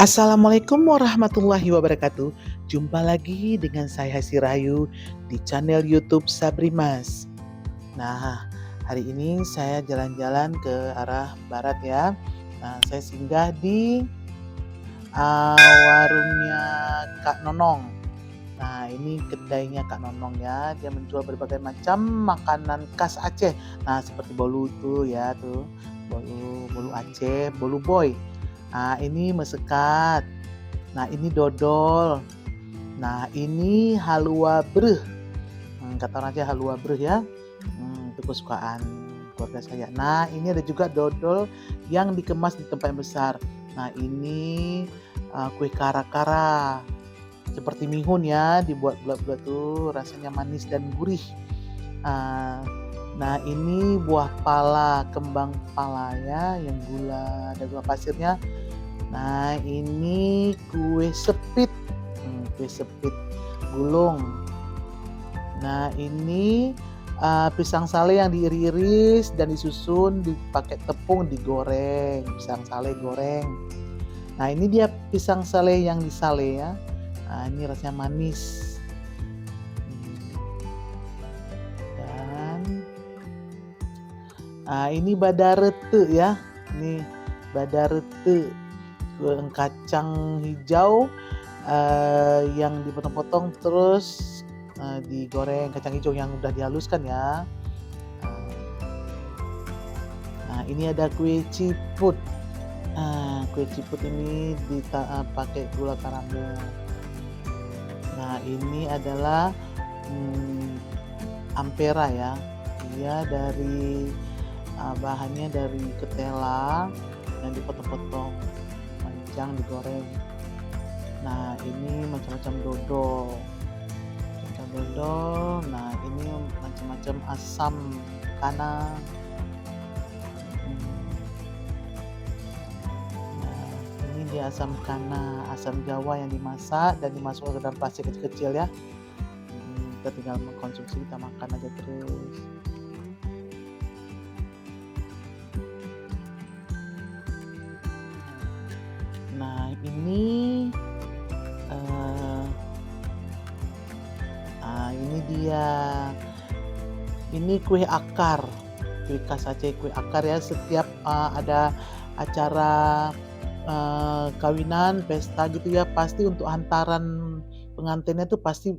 Assalamualaikum warahmatullahi wabarakatuh. Jumpa lagi dengan saya Hasirayu di channel YouTube Sabrimas. Nah, hari ini saya jalan-jalan ke arah barat ya. Nah, saya singgah di warungnya Kak Nonong. Nah, ini kedainya Kak Nonong ya. Dia menjual berbagai macam makanan khas Aceh. Nah, seperti bolu itu ya tuh. Bolu Aceh, bolu boy. Nah, ini mesekat. Nah, ini dodol. Nah, ini halua breh. Kata orang aja halua breh ya. Itu kesukaan keluarga saya. Nah, ini ada juga dodol yang dikemas di tempat yang besar. Nah, ini kue kara-kara. Seperti mihun ya, dibuat bulat-bulat tuh, rasanya manis dan gurih. Nah, ini buah pala, kembang pala ya, yang ada gula pasirnya. Nah, ini kue sepit gulung. Nah, ini pisang sale yang diiris dan disusun, dipakai tepung, digoreng. Pisang sale goreng. Nah, ini dia pisang sale yang disale ya. Nah, ini rasanya manis. Dan ini badarete ya. Ini badarete, kacang hijau yang dipotong-potong terus digoreng, kacang hijau yang udah dihaluskan ya. Nah, ini ada kue ciput. Kue ciput ini pakai gula karamel. Nah, ini adalah ampera ya. Dia dari bahannya dari ketela yang dipotong-potong, panjang, digoreng. Nah, ini macam-macam dodol. Nah, ini macam-macam asam kana. Nah, ini dia asam kana, asam Jawa yang dimasak dan dimasukkan ke dalam plastik kecil-kecil ya. Kita tinggal mengkonsumsi, kita makan aja terus. Nah, ini dia. Ini kue akar, kue khas Aceh, kue akar ya. Setiap ada acara kawinan, pesta gitu ya, pasti untuk hantaran pengantinnya tuh pasti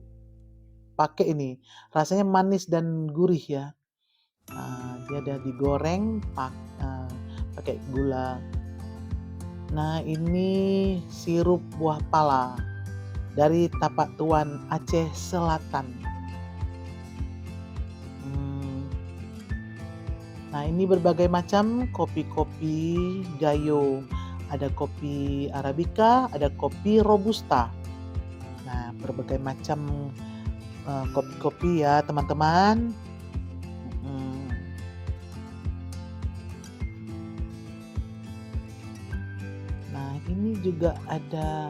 pakai ini. Rasanya manis dan gurih ya. Dia udah digoreng pakai gula. Nah, ini sirup buah pala dari Tapak Tuan Aceh Selatan. Nah, ini berbagai macam kopi-kopi gayo. Ada kopi arabica, ada kopi robusta. Nah, berbagai macam kopi-kopi ya teman-teman. Nah, ini juga ada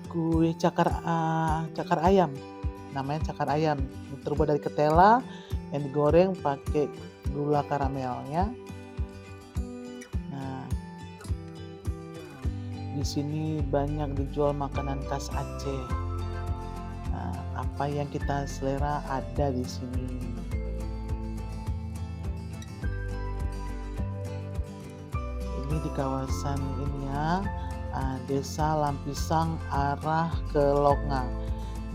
kue cakar ayam. Namanya cakar ayam. Terbuat dari ketela yang digoreng pakai gula karamelnya. Nah, di sini banyak dijual makanan khas Aceh. Nah, apa yang kita selera ada di sini. Ini di kawasan ini ya, Desa Lampisang arah ke Longa.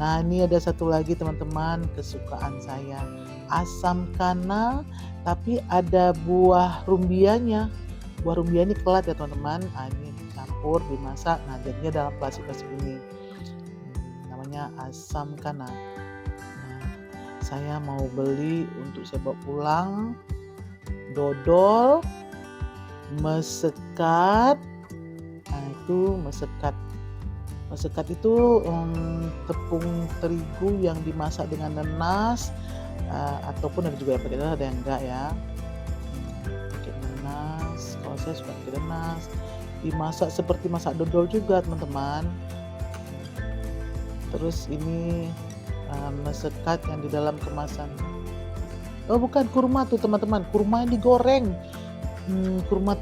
Nah, ini ada satu lagi teman-teman, kesukaan saya, asam kana, tapi ada buah rumbianya. Buah rumbia ini kelat ya teman-teman. Ini dicampur, dimasak. Nah, jadinya dalam plastik-plastik ini. Namanya asam kana. Nah, saya mau beli untuk saya bawa pulang. Dodol, mesekat. Nah, itu mesekat. Mesekat itu tepung terigu yang dimasak dengan nanas, ataupun ada juga yang pakai nanas, ada yang enggak ya. Pakai nanas, kalau saya suka pakai nanas. Dimasak seperti masak dodol juga teman-teman. Terus ini mesekat yang di dalam kemasan. Oh bukan, kurma tuh teman-teman, kurma yang digoreng. Kurma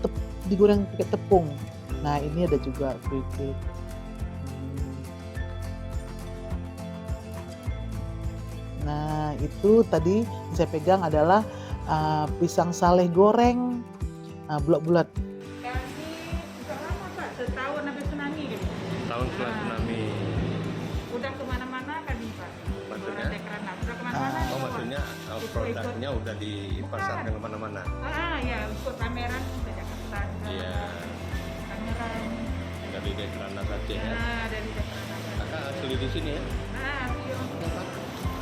digoreng pakai tepung. Nah, ini ada juga kue itu tadi yang saya pegang adalah pisang saleh goreng bulat-bulat. Kami udah lama Pak, setahun habis tsunami gitu. Tahun setelah tsunami. Udah kemana-mana kami Pak. Maksudnya? Udah kemana-mana. Oh, maksudnya produknya udah dipasarkan kemana-mana. Ya ikut pameran ke Jakarta. Iya. Pameran. Dari Dekranat Aceh ya. Dari Jakarta. Kakak asli di sini ya?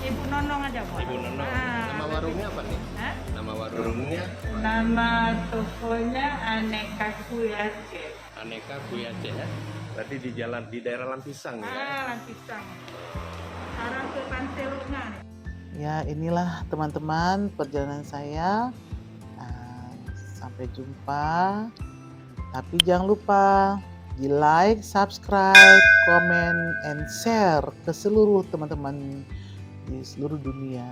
Ibu Nonong aja Pak. Ibu Nono. Nama warungnya apa nih? Hah? Nama warungnya Nama tokonya Aneka Kue Aceh. Aneka Kue Aceh ya. Berarti di daerah Lampisang ya. Lampisang. Arah ke Pantelungan. Ya, inilah teman-teman perjalanan saya. Sampai jumpa. Tapi jangan lupa di like, subscribe, comment, and share ke seluruh teman-teman di seluruh dunia.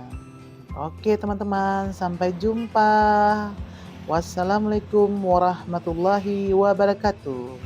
Oke teman-teman, sampai jumpa. Wassalamualaikum warahmatullahi wabarakatuh.